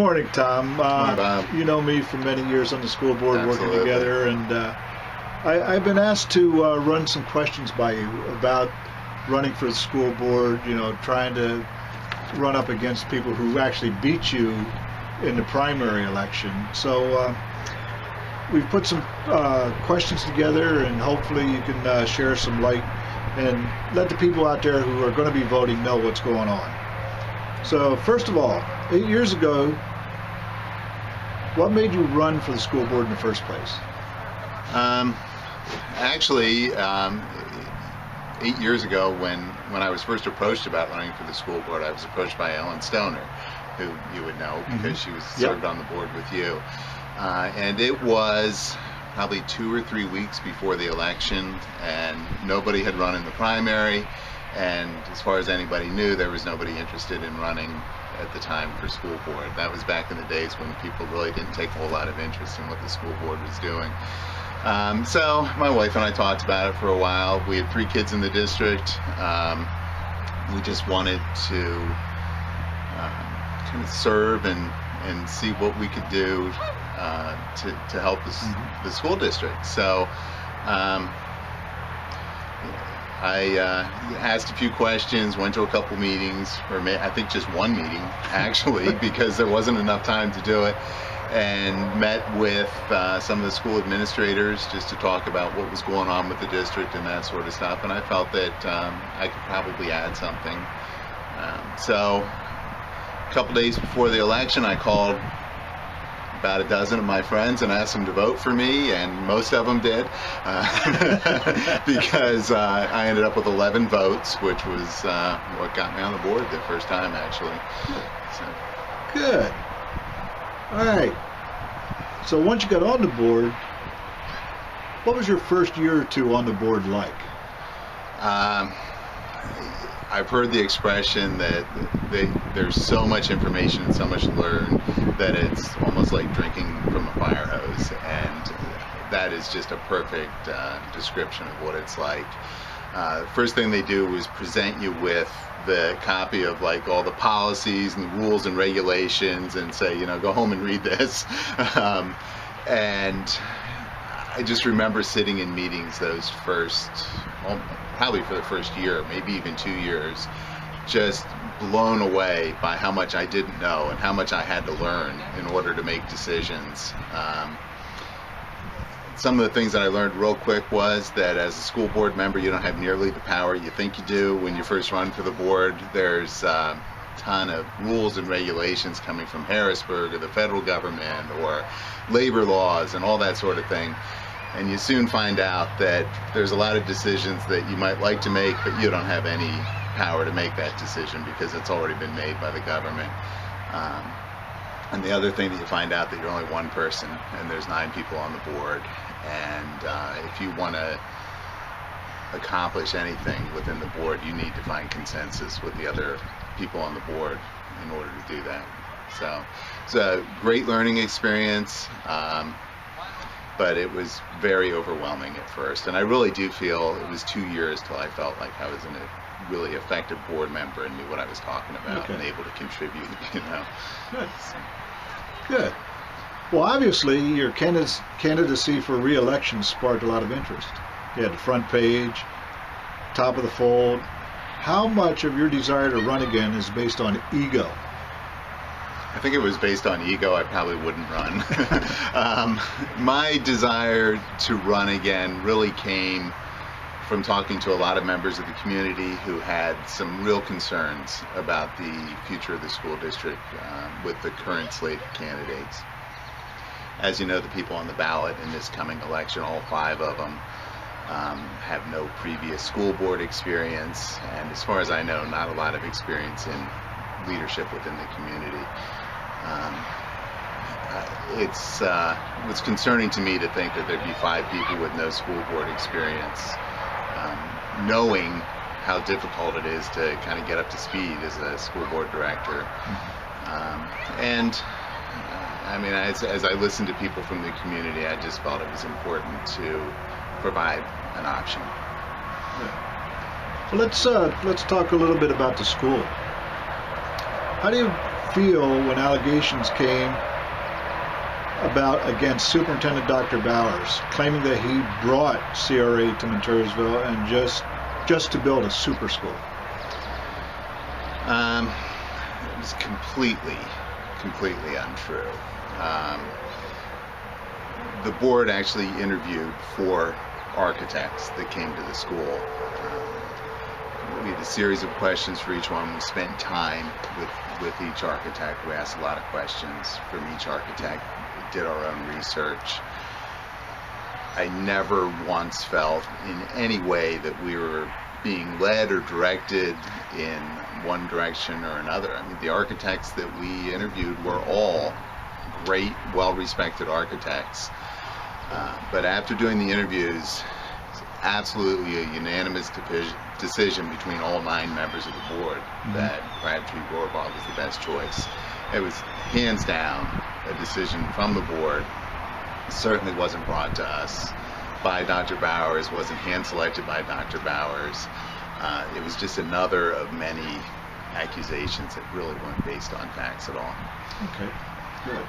morning, Tom. Morning, Bob. You know me for many years on the school board. Absolutely. Working together, and I've been asked to run some questions by you about running for the school board, you know, trying to run up against people who actually beat you in the primary election. So we've put some questions together, and hopefully you can share some light and let the people out there who are going to be voting know what's going on. So first of all, 8 years ago, what made you run for the school board in the first place? Actually, 8 years ago, when I was first approached about running for the school board, I was approached by Ellen Stoner, who you would know because she was served on the board with you. And it was probably 2 or 3 weeks before the election, and nobody had run in the primary, and as far as anybody knew, there was nobody interested in running at the time for school board. That was back in the days when people really didn't take a whole lot of interest in what the school board was doing. So my wife and I talked about it for a while. We had 3 kids in the district. We just wanted to kind of serve and see what we could do to help the school district. So I asked a few questions, went to a couple meetings, or I think just one meeting actually, because there wasn't enough time to do it, and met with some of the school administrators just to talk about what was going on with the district and that sort of stuff, and I felt that I could probably add something. So a couple days before the election, I called about a dozen of my friends and asked them to vote for me, and most of them did, because I ended up with 11 votes, which was what got me on the board the first time, actually. So. Good. All right. So once you got on the board, what was your first year or two on the board like? I've heard the expression that there's so much information and so much to learn that it's almost like drinking from a fire hose, and that is just a perfect description of what it's like. First thing they do is present you with the copy of like all the policies and the rules and regulations and say, you know, go home and read this. And I just remember sitting in meetings those first, probably for the first year, maybe even 2 years, just blown away by how much I didn't know and how much I had to learn in order to make decisions. Some of the things that I learned real quick was that as a school board member, you don't have nearly the power you think you do when you first run for the board. There's a ton of rules and regulations coming from Harrisburg or the federal government or labor laws and all that sort of thing. And you soon find out that there's a lot of decisions that you might like to make, but you don't have any power to make that decision because it's already been made by the government. And the other thing that you find out that you're only one person and there's 9 people on the board. And if you want to accomplish anything within the board, you need to find consensus with the other people on the board in order to do that. So it's a great learning experience. But it was very overwhelming at first, and I really do feel it was 2 years till I felt like I was a really effective board member and knew what I was talking about and able to contribute, you know. Good. Good. Well, obviously, your candidacy for re-election sparked a lot of interest. You had the front page, top of the fold. How much of your desire to run again is based on ego? I think it was based on ego. I probably wouldn't run. My desire to run again really came from talking to a lot of members of the community who had some real concerns about the future of the school district with the current slate of candidates. As you know, the people on the ballot in this coming election, all 5 of them, have no previous school board experience, and as far as I know, not a lot of experience in leadership within the community. It's concerning to me to think that there'd be 5 people with no school board experience, knowing how difficult it is to kind of get up to speed as a school board director. And I mean, as I listened to people from the community, I just felt it was important to provide an option. Well, let's talk a little bit about the school. How do you feel when allegations came against Superintendent Dr. Bowers, claiming that he brought CRA to Montoursville and just to build a super school? It was completely untrue. The board actually interviewed 4 architects that came to the school. We had a series of questions for each one. We spent time with each architect. We asked a lot of questions from each architect. We did our own research. I never once felt in any way that we were being led or directed in one direction or another. I mean, the architects that we interviewed were all great, well-respected architects. But after doing the interviews, it's absolutely a unanimous decision between all 9 members of the board that Crabtree Rohrbach was the best choice. It was hands down a decision from the board. It certainly wasn't brought to us by Dr. Bowers, wasn't hand-selected by Dr. Bowers. It was just another of many accusations that really weren't based on facts at all. Okay, good.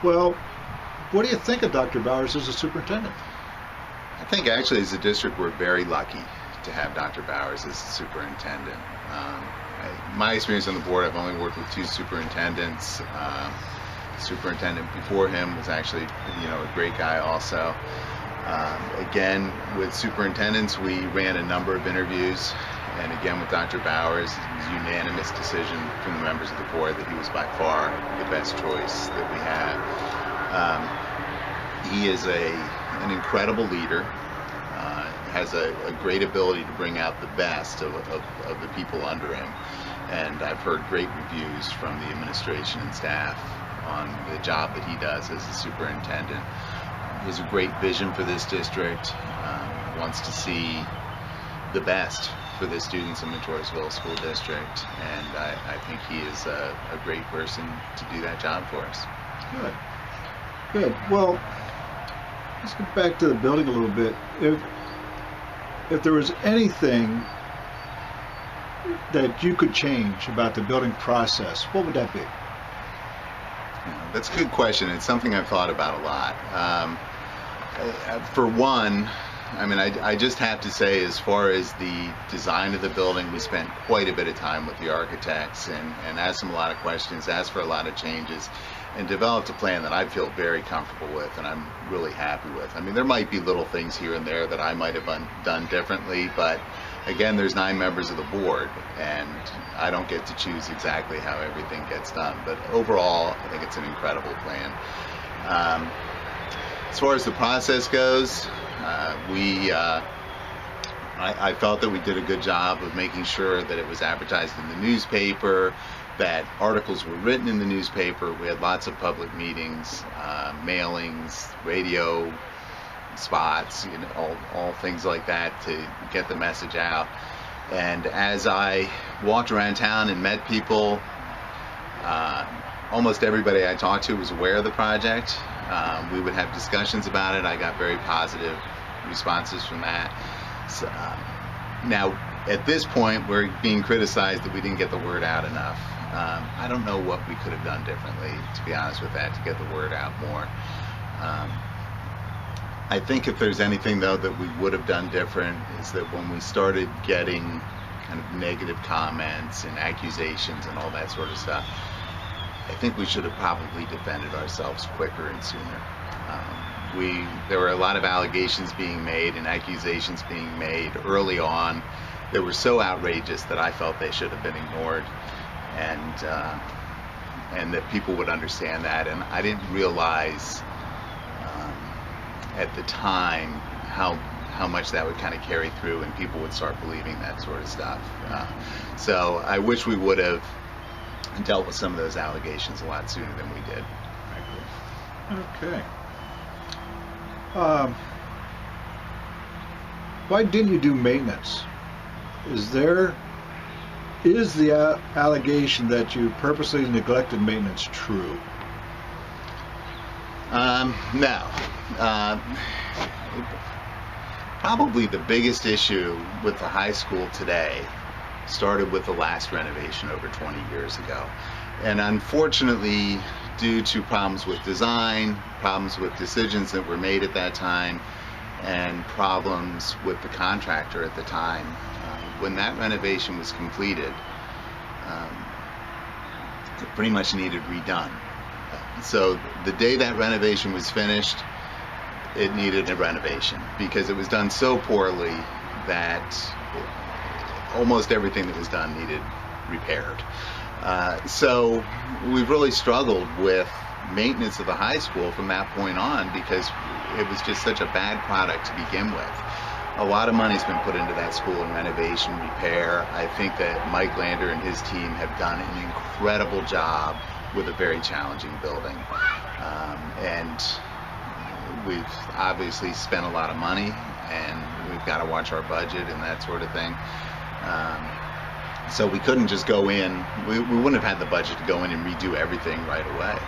Well, what do you think of Dr. Bowers as a superintendent? I think actually as a district we're very lucky to have Dr. Bowers as a superintendent. My experience on the board, I've only worked with 2 superintendents. The superintendent before him was actually, a great guy also. Again, with superintendents, we ran a number of interviews, and again with Dr. Bowers, it was a unanimous decision from the members of the board that he was by far the best choice that we have. He is an incredible leader, has a great ability to bring out the best of the people under him, and I've heard great reviews from the administration and staff on the job that he does as a superintendent. He has a great vision for this district, wants to see the best for the students in Montoursville School District, and I think he is a great person to do that job for us. Good. Good. Well, let's get back to the building a little bit. If there was anything that you could change about the building process, what would that be? That's a good question. It's something I've thought about a lot. For one, I just have to say, as far as the design of the building, we spent quite a bit of time with the architects and asked them a lot of questions, asked for a lot of changes, and developed a plan that I feel very comfortable with and I'm really happy with. There might be little things here and there that I might have done differently, but again, there's 9 members of the board, and I don't get to choose exactly how everything gets done. But overall, I think it's an incredible plan. As far as the process goes, I felt that we did a good job of making sure that it was advertised in the newspaper, that articles were written in the newspaper. We had lots of public meetings, mailings, radio spots, all things like that to get the message out. And as I walked around town and met people, almost everybody I talked to was aware of the project. We would have discussions about it. I got very positive responses from that. So, now, at this point, we're being criticized that we didn't get the word out enough. I don't know what we could have done differently, to be honest with that, to get the word out more. I think if there's anything, though, that we would have done different is that when we started getting kind of negative comments and accusations and all that sort of stuff, I think we should have probably defended ourselves quicker and sooner. There were a lot of allegations being made and accusations being made early on that were so outrageous that I felt they should have been ignored, and that people would understand that. And I didn't realize at the time how much that would kind of carry through and people would start believing that sort of stuff. So I wish we would have dealt with some of those allegations a lot sooner than we did. Okay. Why didn't you do maintenance? Is the allegation that you purposely neglected maintenance true? No. Probably the biggest issue with the high school today started with the last renovation over 20 years ago. And unfortunately, due to problems with design, problems with decisions that were made at that time, and problems with the contractor at the time, when that renovation was completed, it pretty much needed redone. So the day that renovation was finished, it needed a renovation because it was done so poorly that almost everything that was done needed repaired. So we've really struggled with maintenance of the high school from that point on because it was just such a bad product to begin with. A lot of money's been put into that school in renovation, repair. I think that Mike Lander and his team have done an incredible job with a very challenging building. And we've obviously spent a lot of money, and we've got to watch our budget and that sort of thing. So we couldn't just go in, we wouldn't have had the budget to go in and redo everything right away.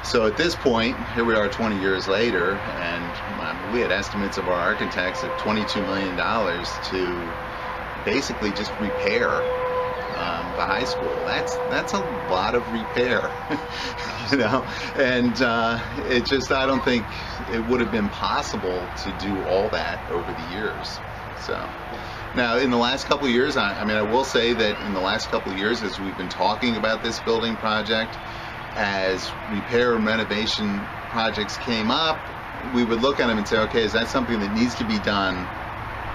So at this point, here we are 20 years later, and we had estimates of our architects of $22 million to basically just repair the high school. That's a lot of repair, you know, and it just, I don't think it would have been possible to do all that over the years. So now in the last couple of years, I mean, I will say that in the last couple of years, as we've been talking about this building project, as repair and renovation projects came up, we would look at them and say, okay, is that something that needs to be done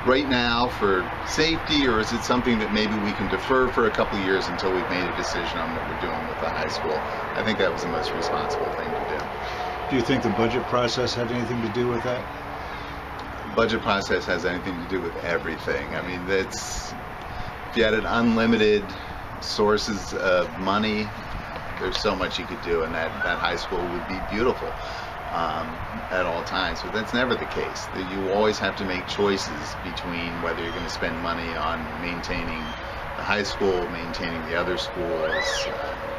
right now for safety, or is it something that maybe we can defer for a couple of years until we've made a decision on what we're doing with the high school? I think that was the most responsible thing to do. Do you think the budget process had anything to do with that? Budget process has anything to do with everything. I mean, if you had an unlimited sources of money, there's so much you could do, and that high school would be beautiful at all times. But that's never the case. You always have to make choices between whether you're going to spend money on maintaining the high school, maintaining the other schools,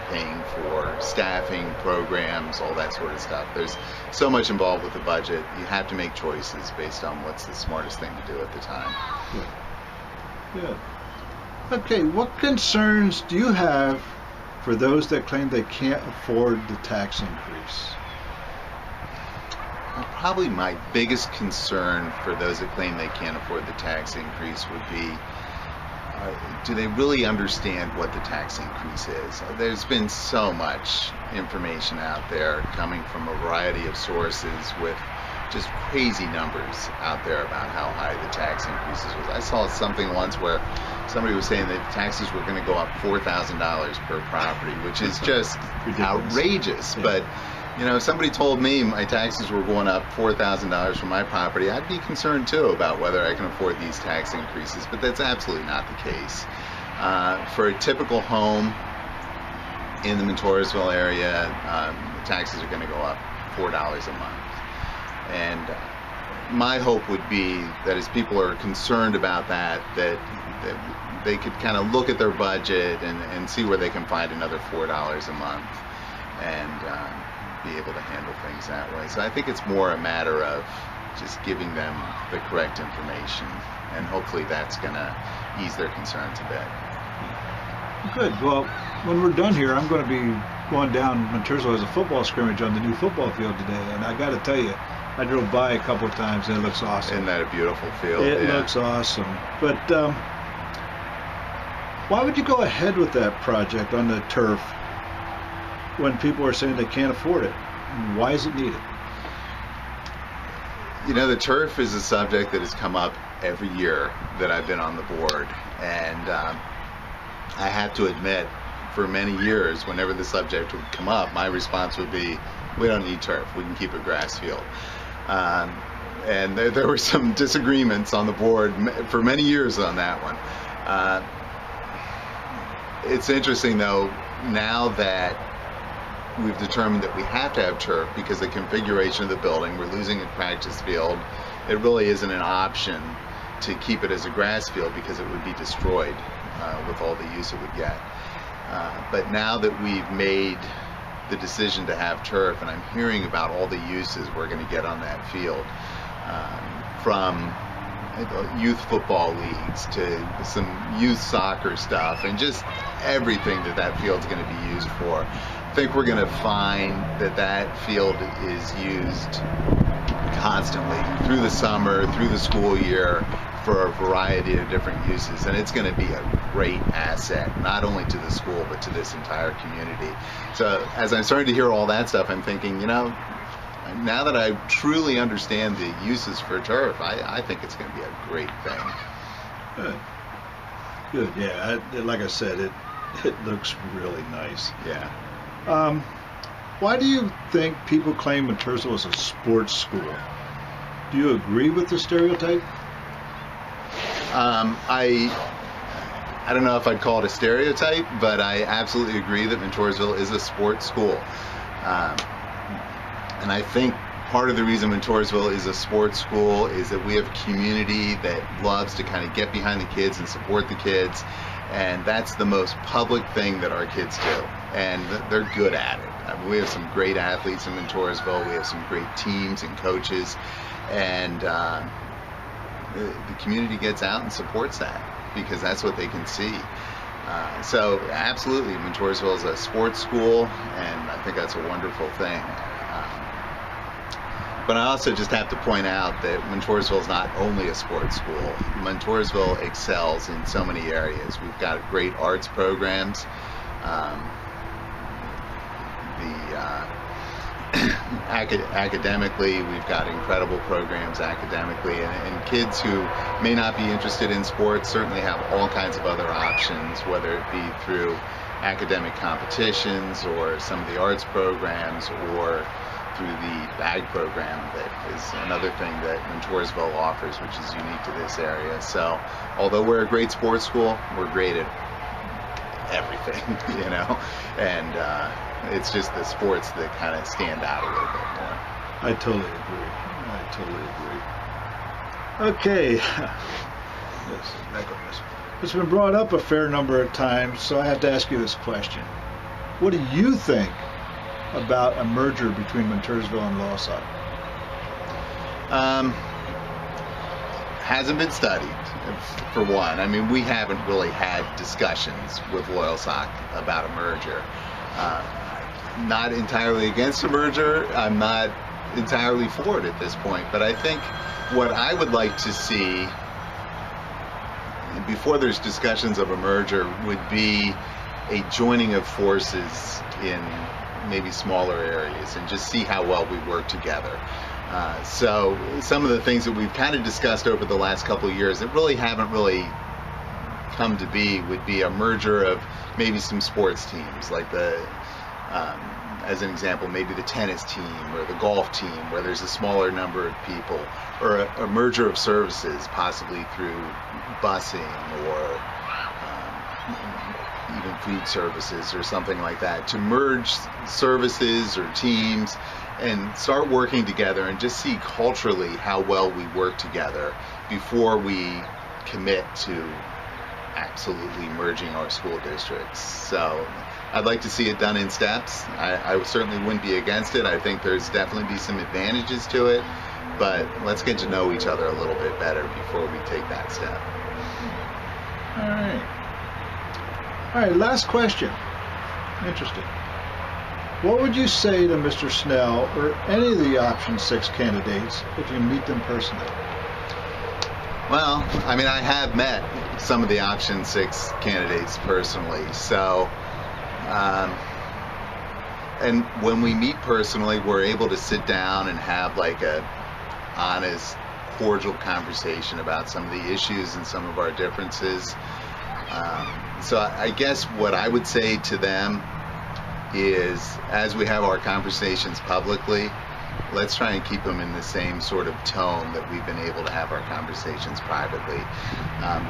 paying for staffing, programs, all that sort of stuff. There's so much involved with the budget. You have to make choices based on what's the smartest thing to do at the time. Good. Okay, what concerns do you have for those that claim they can't afford the tax increase? Well, probably my biggest concern for those that claim they can't afford the tax increase would be, do they really understand what the tax increase is? There's been so much information out there coming from a variety of sources with just crazy numbers out there about how high the tax increases was. I saw something once where somebody was saying that taxes were going to go up $4,000 per property, which is just outrageous. Yeah. But you know, if somebody told me my taxes were going up $4,000 for my property, I'd be concerned too about whether I can afford these tax increases, but that's absolutely not the case. For a typical home in the Montoursville area, the taxes are going to go up $4 a month. And my hope would be that as people are concerned about that they could kind of look at their budget and see where they can find another $4 a month and be able to handle things that way. So I think it's more a matter of just giving them the correct information, and hopefully that's going to ease their concerns a bit. Good. Well, when we're done here, I'm going to be going down Montoursville as a football scrimmage on the new football field today, and I got to tell you, I drove by a couple of times and it looks awesome. Isn't that a beautiful field? It looks awesome. But why would you go ahead with that project on the turf when people are saying they can't afford it? Why is it needed? You know, the turf is a subject that has come up every year that I've been on the board, and I have to admit, for many years, whenever the subject would come up, my response would be, we don't need turf, we can keep a grass field. And there were some disagreements on the board for many years on that one. It's interesting though, now that we've determined that we have to have turf because the configuration of the building, we're losing a practice field, it really isn't an option to keep it as a grass field because it would be destroyed with all the use it would get. But now that we've made the decision to have turf, and I'm hearing about all the uses we're going to get on that field, from youth football leagues to some youth soccer stuff, and just everything that field's going to be used for. I think we're going to find that field is used constantly through the summer, through the school year, for a variety of different uses, and it's going to be a great asset, not only to the school, but to this entire community. So as I'm starting to hear all that stuff, I'm thinking, now that I truly understand the uses for turf, I think it's going to be a great thing. Good, yeah. Like I said, it looks really nice. Yeah. Why do you think people claim Montoursville is a sports school? Do you agree with the stereotype? I don't know if I'd call it a stereotype, but I absolutely agree that Montoursville is a sports school. And I think part of the reason Montoursville is a sports school is that we have a community that loves to kind of get behind the kids and support the kids, and that's the most public thing that our kids do, and they're good at it. I mean, we have some great athletes in Montoursville, we have some great teams and coaches, and the community gets out and supports that because that's what they can see. So absolutely, Montoursville is a sports school, and I think that's a wonderful thing. But I also just have to point out that Montoursville is not only a sports school. Montoursville excels in so many areas. We've got great arts programs. Academically, we've got incredible programs academically, and kids who may not be interested in sports certainly have all kinds of other options, whether it be through academic competitions or some of the arts programs, or through the bag program that is another thing that Montoursville offers, which is unique to this area. So although we're a great sports school, we're great at everything, and it's just the sports that kind of stand out a little bit more. I totally agree. Okay. Yes, it's been brought up a fair number of times, so I have to ask you this question. What do you think about a merger between Montoursville and Loyalsock? Hasn't been studied, for one. I mean, we haven't really had discussions with Loyalsock about a merger. Not entirely against a merger. I'm not entirely for it at this point, but I think what I would like to see before there's discussions of a merger would be a joining of forces in maybe smaller areas and just see how well we work together. So some of the things that we've kind of discussed over the last couple of years that really haven't come to be would be a merger of maybe some sports teams, like as an example, maybe the tennis team or the golf team, where there's a smaller number of people, or a merger of services, possibly through busing or even food services or something like that, to merge services or teams and start working together and just see culturally how well we work together before we commit to absolutely merging our school districts. So I'd like to see it done in steps. I certainly wouldn't be against it. I think there's definitely be some advantages to it, but let's get to know each other a little bit better before we take that step. All right, last question. Interesting. What would you say to Mr. Snell or any of the Option 6 candidates if you meet them personally? Well, I mean, I have met some of the Option 6 candidates personally, so and when we meet personally, we're able to sit down and have like a honest, cordial conversation about some of the issues and some of our differences. So I guess what I would say to them is, as we have our conversations publicly, let's try and keep them in the same sort of tone that we've been able to have our conversations privately.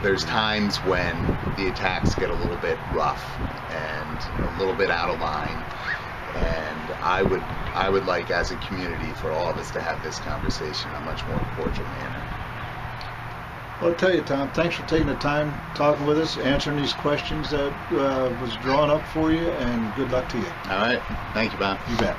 There's times when the attacks get a little bit rough and a little bit out of line, and I would like, as a community, for all of us to have this conversation in a much more cordial manner. Well, I'll tell you, Tom, thanks for taking the time talking with us, answering these questions that was drawn up for you, and good luck to you. All right. Thank you, Bob. You bet.